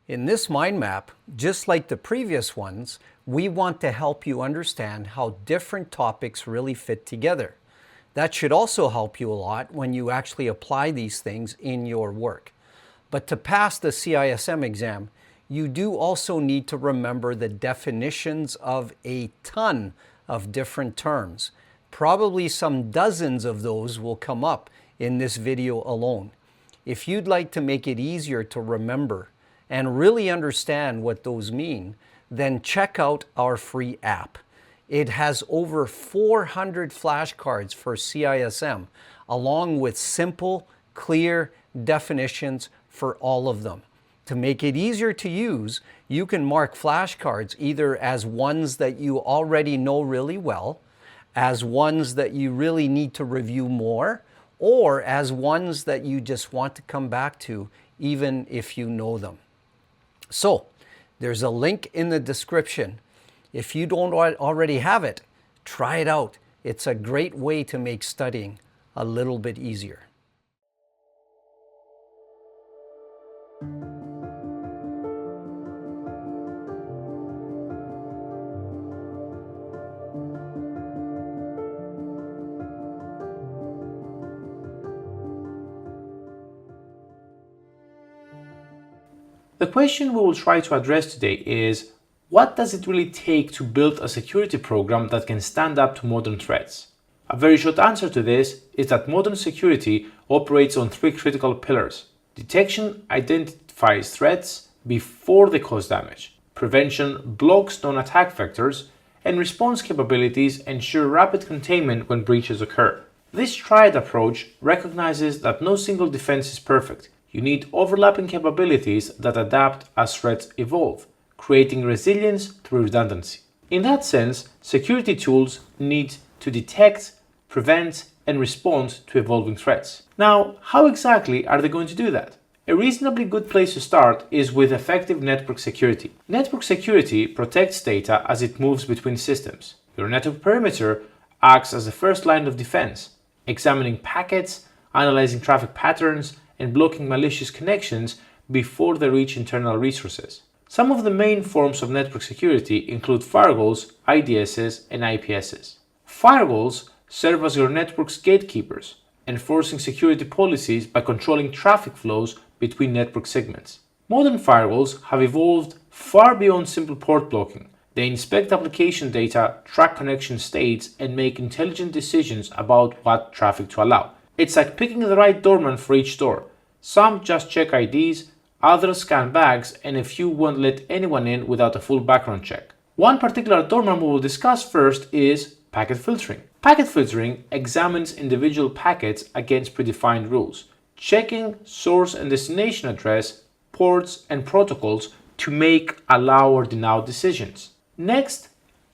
In this mind map, just like the previous ones, we want to help you understand how different topics really fit together. That should also help you a lot when you actually apply these things in your work. But to pass the CISM exam, you do also need to remember the definitions of a ton of different terms. Probably some dozens of those will come up in this video alone. If you'd like to make it easier to remember and really understand what those mean, then check out our free app. It has over 400 flashcards for CISM, along with simple, clear definitions for all of them. To make it easier to use, you can mark flashcards either as ones that you already know really well, as ones that you really need to review more, or as ones that you just want to come back to even if you know them. So, there's a link in the description. If you don't already have it, try it out. It's a great way to make studying a little bit easier. The question we will try to address today is, what does it really take to build a security program that can stand up to modern threats? A very short answer to this is that modern security operates on three critical pillars. Detection identifies threats before they cause damage. Prevention blocks known attack vectors, and response capabilities ensure rapid containment when breaches occur. This triad approach recognizes that no single defense is perfect. You need overlapping capabilities that adapt as threats evolve, creating resilience through redundancy. In that sense, security tools need to detect, prevent, and respond to evolving threats. Now, how exactly are they going to do that? A reasonably good place to start is with effective network security. Network security protects data as it moves between systems. Your network perimeter acts as the first line of defense, examining packets, analyzing traffic patterns, and blocking malicious connections before they reach internal resources. Some of the main forms of network security include firewalls, IDSs, and IPSs. Firewalls serve as your network's gatekeepers, enforcing security policies by controlling traffic flows between network segments. Modern firewalls have evolved far beyond simple port blocking. They inspect application data, track connection states, and make intelligent decisions about what traffic to allow. It's like picking the right doorman for each door. Some just check IDs, others scan bags, and a few won't let anyone in without a full background check. One particular doorman we will discuss first is packet filtering. Packet filtering examines individual packets against predefined rules, checking source and destination address, ports, and protocols to make allow or deny decisions. Next,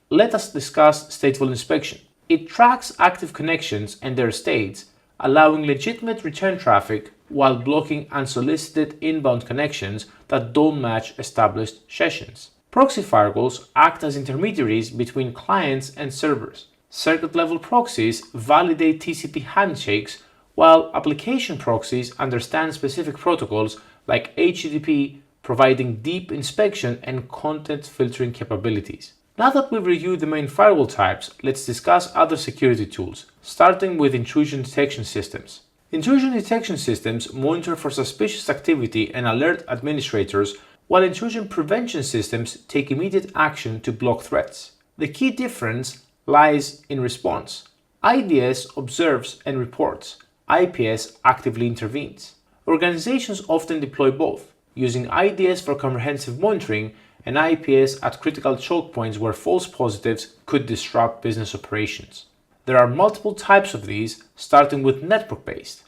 let us discuss stateful inspection. It tracks active connections and their states, allowing legitimate return traffic while blocking unsolicited inbound connections that don't match established sessions. Proxy firewalls act as intermediaries between clients and servers. Circuit-level proxies validate TCP handshakes, while application proxies understand specific protocols like HTTP, providing deep inspection and content filtering capabilities. Now that we've reviewed the main firewall types, let's discuss other security tools, starting with Intrusion Detection Systems. Intrusion Detection Systems monitor for suspicious activity and alert administrators, while Intrusion Prevention Systems take immediate action to block threats. The key difference lies in response. IDS observes and reports. IPS actively intervenes. Organizations often deploy both, using IDS for comprehensive monitoring and IPS at critical choke points where false positives could disrupt business operations. There are multiple types of these, starting with network-based.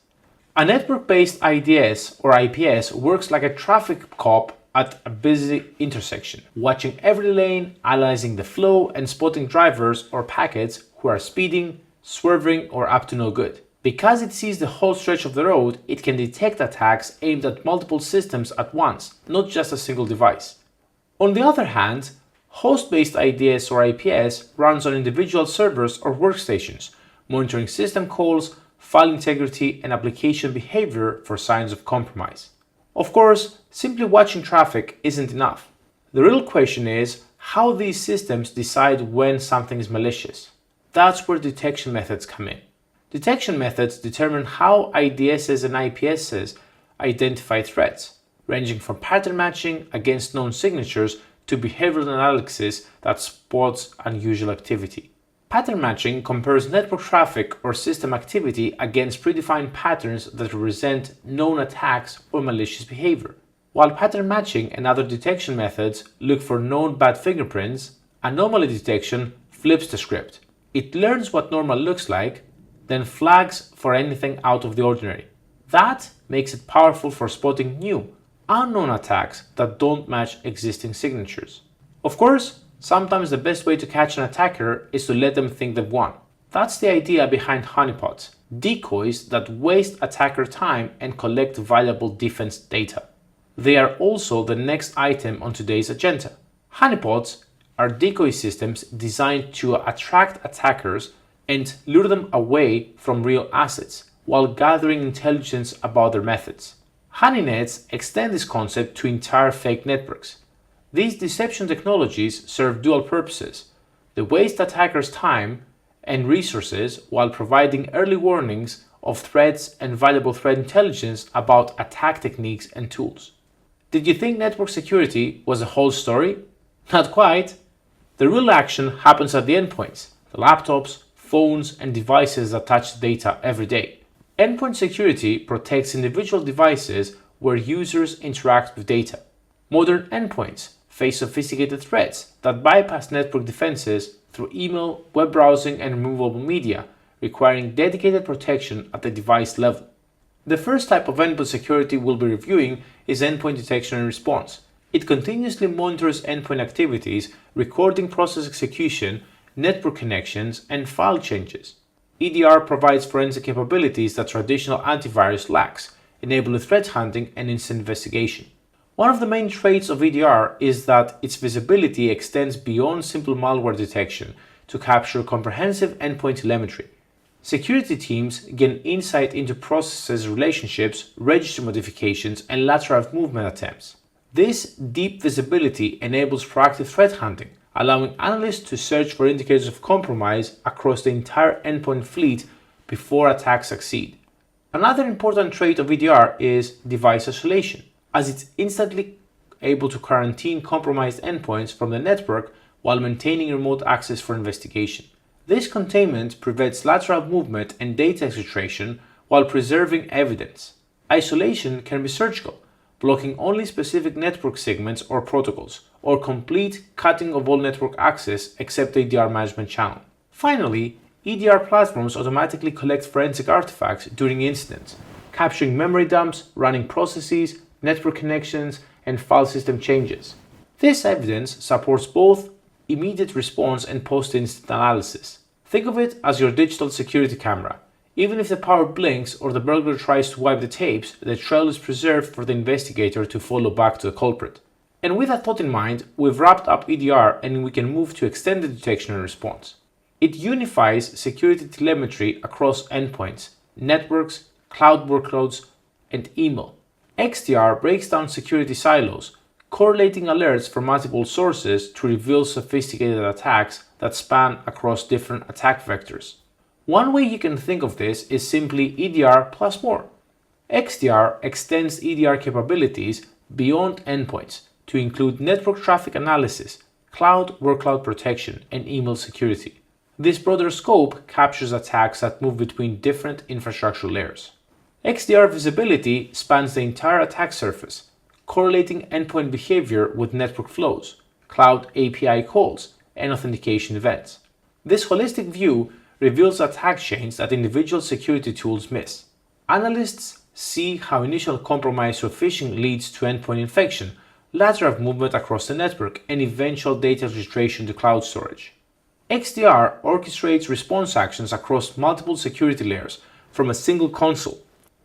A network-based IDS or IPS works like a traffic cop at a busy intersection, watching every lane, analyzing the flow, and spotting drivers or packets who are speeding, swerving, or up to no good. Because it sees the whole stretch of the road, it can detect attacks aimed at multiple systems at once, not just a single device. On the other hand, host-based IDS or IPS runs on individual servers or workstations, monitoring system calls, file integrity, and application behavior for signs of compromise. Of course, simply watching traffic isn't enough. The real question is how these systems decide when something is malicious. That's where detection methods come in. Detection methods determine how IDSs and IPSs identify threats, ranging from pattern matching against known signatures to behavioral analysis that spots unusual activity. Pattern matching compares network traffic or system activity against predefined patterns that represent known attacks or malicious behavior. While pattern matching and other detection methods look for known bad fingerprints, anomaly detection flips the script. It learns what normal looks like, then flags for anything out of the ordinary. That makes it powerful for spotting new, unknown attacks that don't match existing signatures. Of course, sometimes the best way to catch an attacker is to let them think they've won. That's the idea behind honeypots, decoys that waste attacker time and collect valuable defense data. They are also the next item on today's agenda. Honeypots are decoy systems designed to attract attackers and lure them away from real assets while gathering intelligence about their methods. Honeynets extend this concept to entire fake networks. These deception technologies serve dual purposes. They waste attackers' time and resources while providing early warnings of threats and valuable threat intelligence about attack techniques and tools. Did you think network security was a whole story? Not quite. The real action happens at the endpoints, the laptops, phones, and devices that touch data every day. Endpoint security protects individual devices where users interact with data. Modern endpoints face sophisticated threats that bypass network defenses through email, web browsing, and removable media, requiring dedicated protection at the device level. The first type of endpoint security we'll be reviewing is Endpoint Detection Response. It continuously monitors endpoint activities, recording process execution, network connections, and file changes. EDR provides forensic capabilities that traditional antivirus lacks, enabling threat hunting and instant investigation. One of the main traits of EDR is that its visibility extends beyond simple malware detection to capture comprehensive endpoint telemetry. Security teams gain insight into processes, relationships, register modifications, and lateral movement attempts. This deep visibility enables proactive threat hunting, allowing analysts to search for indicators of compromise across the entire endpoint fleet before attacks succeed. Another important trait of EDR is device isolation, as it's instantly able to quarantine compromised endpoints from the network while maintaining remote access for investigation. This containment prevents lateral movement and data exfiltration while preserving evidence. Isolation can be surgical, blocking only specific network segments or protocols, or complete cutting of all network access except the EDR management channel. Finally, EDR platforms automatically collect forensic artifacts during incidents, capturing memory dumps, running processes, network connections, and file system changes. This evidence supports both immediate response and post-incident analysis. Think of it as your digital security camera. Even if the power blinks or the burglar tries to wipe the tapes, the trail is preserved for the investigator to follow back to the culprit. And with that thought in mind, we've wrapped up EDR and we can move to extended detection and response. It unifies security telemetry across endpoints, networks, cloud workloads, and email. XDR breaks down security silos, correlating alerts from multiple sources to reveal sophisticated attacks that span across different attack vectors. One way you can think of this is simply EDR plus more. XDR extends EDR capabilities beyond endpoints to include network traffic analysis, cloud workload protection, and email security. This broader scope captures attacks that move between different infrastructure layers. XDR visibility spans the entire attack surface, correlating endpoint behavior with network flows, cloud API calls, and authentication events. This holistic view reveals attack chains that individual security tools miss. Analysts see how initial compromise or phishing leads to endpoint infection, lateral movement across the network, and eventual data registration to cloud storage. XDR orchestrates response actions across multiple security layers from a single console.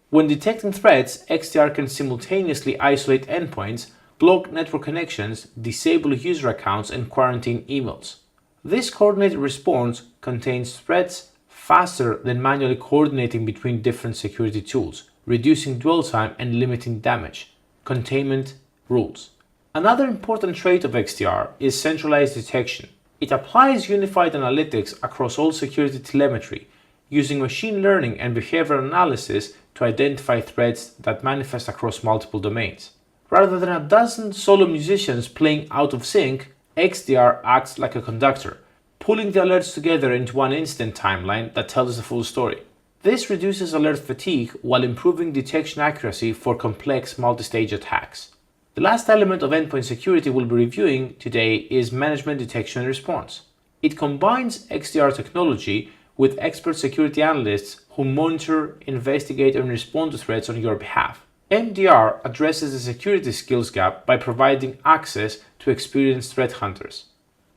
When detecting threats, XDR can simultaneously isolate endpoints, block network connections, disable user accounts, and quarantine emails. This coordinated response contains threats faster than manually coordinating between different security tools, reducing dwell time and limiting damage. containment rules. Another important trait of XDR is centralized detection. It applies unified analytics across all security telemetry, using machine learning and behavioral analysis to identify threats that manifest across multiple domains. Rather than a dozen solo musicians playing out of sync, XDR acts like a conductor, pulling the alerts together into one incident timeline that tells the full story. This reduces alert fatigue while improving detection accuracy for complex multi-stage attacks. The last element of endpoint security we'll be reviewing today is management detection and response. It combines XDR technology with expert security analysts who monitor, investigate, and respond to threats on your behalf. MDR addresses the security skills gap by providing access to experienced threat hunters.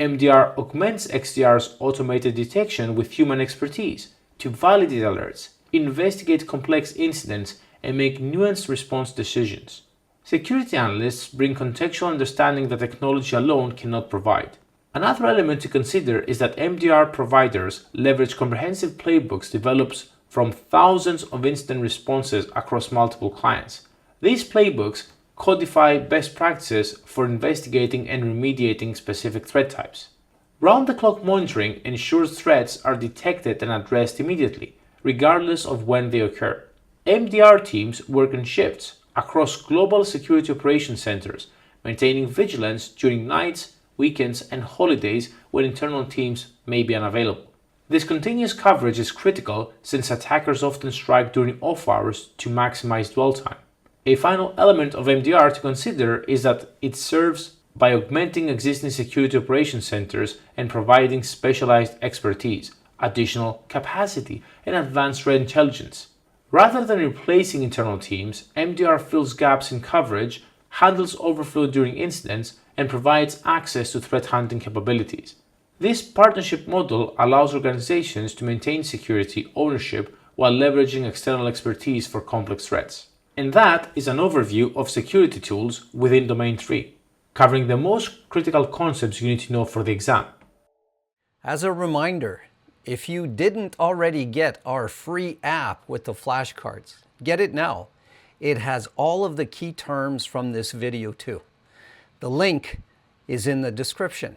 MDR augments XDR's automated detection with human expertise to validate alerts, investigate complex incidents, and make nuanced response decisions. Security analysts bring contextual understanding that technology alone cannot provide. Another element to consider is that MDR providers leverage comprehensive playbooks developed from thousands of incident responses across multiple clients. These playbooks codify best practices for investigating and remediating specific threat types. Round-the-clock monitoring ensures threats are detected and addressed immediately, regardless of when they occur. MDR teams work in shifts across global security operations centers, maintaining vigilance during nights, weekends, and holidays when internal teams may be unavailable. This continuous coverage is critical since attackers often strike during off hours to maximize dwell time. A final element of MDR to consider is that it serves by augmenting existing security operations centers and providing specialized expertise, additional capacity, and advanced threat intelligence. Rather than replacing internal teams, MDR fills gaps in coverage, handles overflow during incidents, and provides access to threat hunting capabilities. This partnership model allows organizations to maintain security ownership while leveraging external expertise for complex threats. And that is an overview of security tools within Domain 3, covering the most critical concepts you need to know for the exam. As a reminder, if you didn't already get our free app with the flashcards, get it now. It has all of the key terms from this video too. The link is in the description.